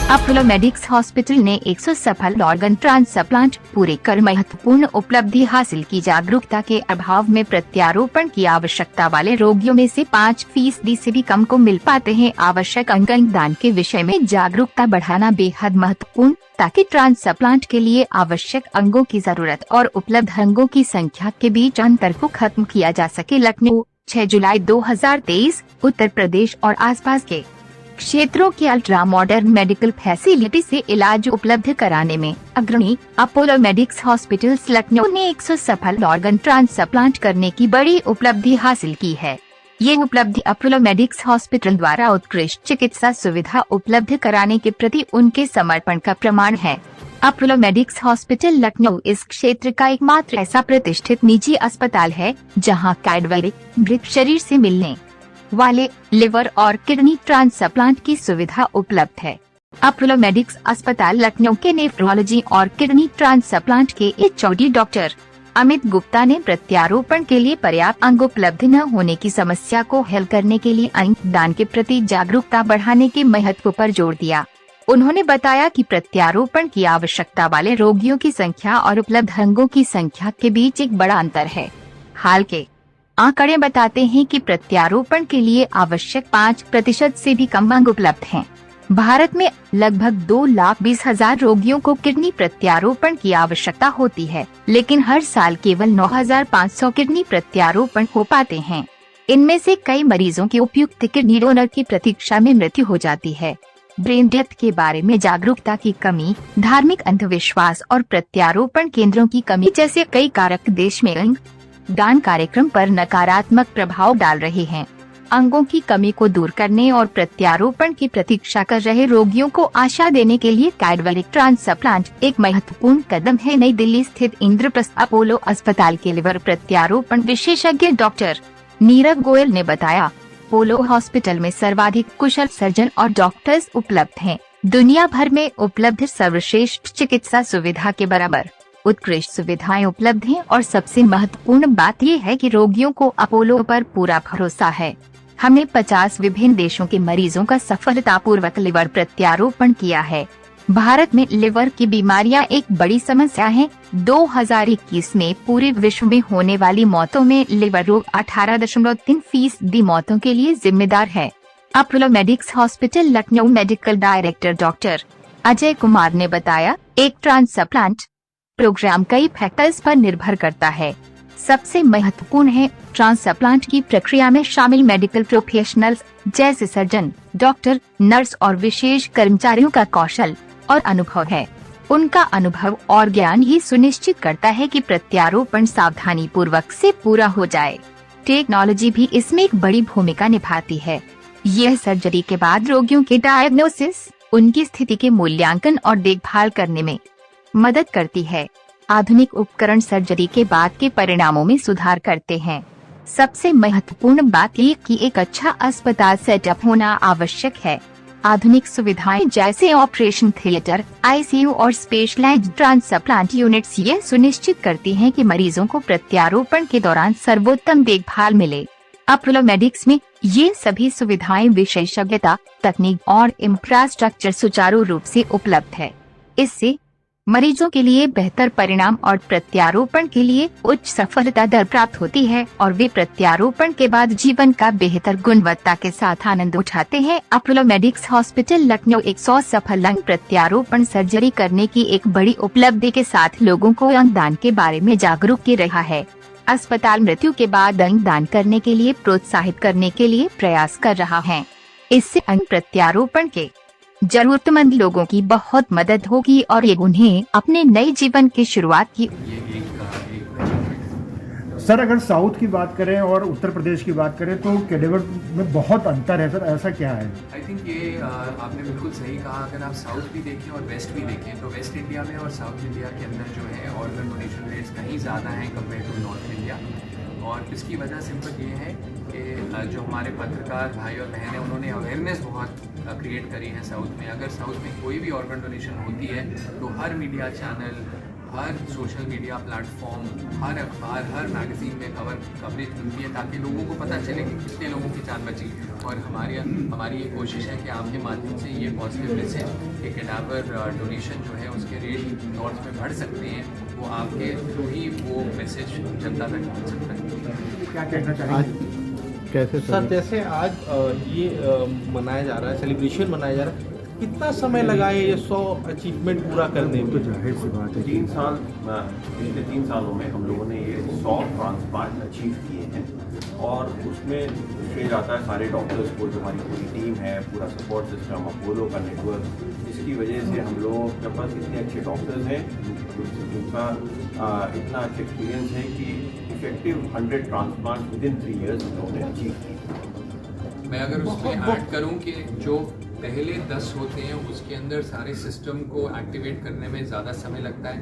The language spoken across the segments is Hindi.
अपोलो मेडिक्स हॉस्पिटल ने 100 सफल ऑर्गन ट्रांसप्लांट पूरे कर महत्वपूर्ण उपलब्धि हासिल की। जागरूकता के अभाव में प्रत्यारोपण की आवश्यकता वाले रोगियों में से 5% से भी कम को मिल पाते हैं। आवश्यक अंग दान के विषय में जागरूकता बढ़ाना बेहद महत्वपूर्ण, ताकि ट्रांसप्लांट के लिए आवश्यक अंगों की जरूरत और उपलब्ध अंगों की संख्या के बीच अंतर को खत्म किया जा सके। लखनऊ, 6 जुलाई 2023। उत्तर प्रदेश और आसपास के क्षेत्रों की अल्ट्रा मॉडर्न मेडिकल फैसिलिटी से इलाज उपलब्ध कराने में अग्रणी अपोलो मेडिक्स हॉस्पिटल्स लखनऊ ने 100 सफल ऑर्गन ट्रांसप्लांट करने की बड़ी उपलब्धि हासिल की है। ये उपलब्धि अपोलो मेडिक्स हॉस्पिटल द्वारा उत्कृष्ट चिकित्सा सुविधा उपलब्ध कराने के प्रति उनके समर्पण का प्रमाण है। अपोलो मेडिक्स हॉस्पिटल लखनऊ इस क्षेत्र का एकमात्र ऐसा प्रतिष्ठित निजी अस्पताल है जहां कैडवरी मृत शरीर से मिलने वाले लिवर और किडनी ट्रांसप्लांट की सुविधा उपलब्ध है। अपोलो मेडिक्स अस्पताल लखनऊ के नेफ्रोलॉजी और किडनी ट्रांसप्लांट के एचओडी डॉक्टर अमित गुप्ता ने प्रत्यारोपण के लिए पर्याप्त अंग उपलब्ध न होने की समस्या को हल करने के लिए अंग दान के प्रति जागरूकता बढ़ाने के महत्व पर जोर दिया। उन्होंने बताया कि प्रत्यारोपण की आवश्यकता वाले रोगियों की संख्या और उपलब्ध अंगों की संख्या के बीच एक बड़ा अंतर है। हाल के आंकड़े बताते हैं कि प्रत्यारोपण के लिए आवश्यक 5% से भी कम अंग उपलब्ध हैं। भारत में लगभग 2,20,000 रोगियों को किडनी प्रत्यारोपण की आवश्यकता होती है, लेकिन हर साल केवल 9,500 किडनी प्रत्यारोपण हो पाते हैं। इनमें से कई मरीजों की उपयुक्त किडनी डोनर की प्रतीक्षा में मृत्यु हो जाती है। ब्रेन डेथ के बारे में जागरूकता की कमी, धार्मिक अंधविश्वास और प्रत्यारोपण केंद्रों की कमी जैसे कई कारक देश में अंग दान कार्यक्रम पर नकारात्मक प्रभाव डाल रहे हैं। अंगों की कमी को दूर करने और प्रत्यारोपण की प्रतीक्षा कर रहे रोगियों को आशा देने के लिए कैडवरी ट्रांसप्लांट एक महत्वपूर्ण कदम है। नई दिल्ली स्थित इंद्रप्रस्थ अपोलो अस्पताल के लिवर प्रत्यारोपण विशेषज्ञ डॉक्टर नीरव गोयल ने बताया, अपोलो हॉस्पिटल में सर्वाधिक कुशल सर्जन और डॉक्टर्स उपलब्ध हैं। दुनिया भर में उपलब्ध सर्वश्रेष्ठ चिकित्सा सुविधा के बराबर उत्कृष्ट सुविधाएं उपलब्ध हैं और सबसे महत्वपूर्ण बात यह है कि रोगियों को अपोलो पर पूरा भरोसा है। हमने 50 विभिन्न देशों के मरीजों का सफलतापूर्वक लिवर प्रत्यारोपण किया है। भारत में लिवर की बीमारियां एक बड़ी समस्या है। 2021 में पूरे विश्व में होने वाली मौतों में लिवर रोग 18.3% मौतों के लिए जिम्मेदार है। Apollo medics hospital Lucknow medical director doctor Ajay Kumar ने बताया, एक ट्रांसप्लांट प्रोग्राम कई फैक्टर्स पर निर्भर करता है। सबसे महत्वपूर्ण है ट्रांसप्लांट की प्रक्रिया में शामिल मेडिकल प्रोफेशनल्स जैसे सर्जन, डॉक्टर, नर्स और विशेष कर्मचारियों का कौशल और अनुभव है। उनका अनुभव और ज्ञान ही सुनिश्चित करता है कि प्रत्यारोपण सावधानी पूर्वक से पूरा हो जाए। टेक्नोलॉजी भी इसमें एक बड़ी भूमिका निभाती है। यह सर्जरी के बाद रोगियों के डायग्नोसिस, उनकी स्थिति के मूल्यांकन और देखभाल करने में मदद करती है। आधुनिक उपकरण सर्जरी के बाद के परिणामों में सुधार करते हैं। सबसे महत्वपूर्ण बात ये कि एक अच्छा अस्पताल सेटअप होना आवश्यक है। आधुनिक सुविधाएं जैसे ऑपरेशन थिएटर, आईसीयू और स्पेशलाइज्ड ट्रांसप्लांट यूनिट्स ये सुनिश्चित करती हैं कि मरीजों को प्रत्यारोपण के दौरान सर्वोत्तम देखभाल मिले। अपोलो मेडिक्स में ये सभी सुविधाएं विशेषज्ञता, तकनीक और इंफ्रास्ट्रक्चर सुचारू रूप से उपलब्ध है। इससे मरीजों के लिए बेहतर परिणाम और प्रत्यारोपण के लिए उच्च सफलता दर प्राप्त होती है और वे प्रत्यारोपण के बाद जीवन का बेहतर गुणवत्ता के साथ आनंद उठाते हैं। अपोलो मेडिक्स हॉस्पिटल लखनऊ 100 सफल अंग प्रत्यारोपण सर्जरी करने की एक बड़ी उपलब्धि के साथ लोगों को अंग दान के बारे में जागरूक कर रहा है। अस्पताल मृत्यु के बाद अंग दान करने के लिए प्रोत्साहित करने के लिए प्रयास कर रहा है। इससे अंग प्रत्यारोपण के जरूरतमंद लोगों की बहुत मदद होगी और ये उन्हें अपने नए जीवन की शुरुआत की। सर, अगर साउथ की बात करें और उत्तर प्रदेश की बात करें तो कैडेवर में बहुत अंतर है। सर, ऐसा क्या है? आई थिंक ये आपने बिल्कुल सही कहा। अगर आप साउथ भी देखें और वेस्ट भी देखें तो वेस्ट इंडिया में और साउथ इंडिया के अंदर जो है ऑर्गन डोनेशन रेट्स कहीं ज़्यादा हैं कंपेयर टू नॉर्थ इंडिया। और इसकी वजह सिंपल ये है कि जो हमारे पत्रकार भाई और बहन हैं उन्होंने अवेयरनेस बहुत क्रिएट करी है साउथ में। अगर साउथ में कोई भी ऑर्गन डोनेशन होती है तो हर मीडिया चैनल, हर सोशल मीडिया प्लेटफॉर्म, हर अखबार, हर मैगजीन में कवरेज मिलती है ताकि लोगों को पता चले कि कितने लोगों की जान बची। और हमारी ये कोशिश है कि आपके माध्यम से ये पॉजिटिव मैसेज कि कैडावर डोनेशन जो है उसके रेट नॉर्थ में बढ़ सकते हैं, वो आपके थ्रू ही वो मैसेज जनता तक पहुँच सकता है। क्या कहना चाहिए कैसे सर जैसे आज ये मनाया जा रहा है, सेलिब्रेशन मनाया जा रहा है, कितना समय लगा है ये 100 अचीवमेंट पूरा करने में? तो जाहिर सी बात है 3 साल, पिछले 3 सालों में हम लोगों ने ये 100 ट्रांसप्लांट अचीव किए हैं और उसमें श्रेय जाता है सारे डॉक्टर्स को, जो हमारी पूरी टीम है, पूरा सपोर्ट सिस्टम, अपोलो का नेटवर्क, जिसकी वजह से हम लोग के पास इतने अच्छे डॉक्टर्स हैं जिनका इतना अच्छा एक्सपीरियंस है कि effective 100 transplant with in 3 years हम लोगों ने अचीव किए। मैं अगर उसमें ऐड करूं कि जो पहले 10 होते हैं उसके अंदर सारे सिस्टम को एक्टिवेट करने में ज़्यादा समय लगता है,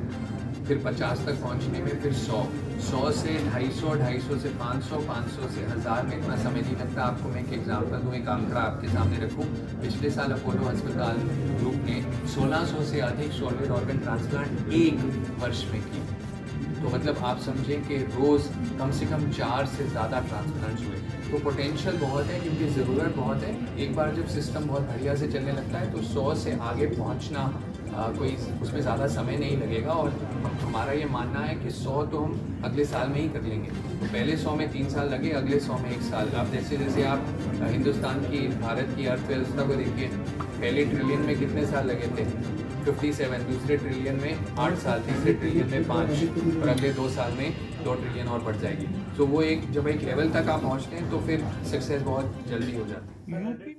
फिर 50 तक पहुंचने में, फिर 100 से 250, 250 से 500, 500 से 1000 में इतना समय नहीं लगता। आपको मैं एक एग्जांपल दूँ, एक आंकड़ा आपके सामने रखूँ। पिछले साल अपोलो अस्पताल ग्रुप ने 1600 से अधिक सॉलिड ऑर्गन ट्रांसप्लांट एक वर्ष में की। तो मतलब आप समझें कि रोज़ कम से कम 4 से ज़्यादा ट्रांसप्लांट्स हुए। तो पोटेंशियल बहुत है क्योंकि ज़रूरत बहुत है। एक बार जब सिस्टम बहुत बढ़िया से चलने लगता है तो 100 से आगे पहुंचना कोई उसमें ज़्यादा समय नहीं लगेगा। और हमारा ये मानना है कि 100 तो हम अगले साल में ही कर लेंगे। तो पहले 100 में 3 साल लगे, अगले 100 में 1 साल। अब जैसे जैसे आप हिंदुस्तान की, भारत की अर्थव्यवस्था को देखिए, पहले ट्रिलियन में कितने साल लगे थे? 57, दूसरे ट्रिलियन में 8 साल, तीसरे ट्रिलियन में 5 और अगले 2 साल में 2 ट्रिलियन और बढ़ जाएगी। तो वो जब एक लेवल तक आप पहुँचते हैं तो फिर सक्सेस बहुत जल्दी हो जाती है।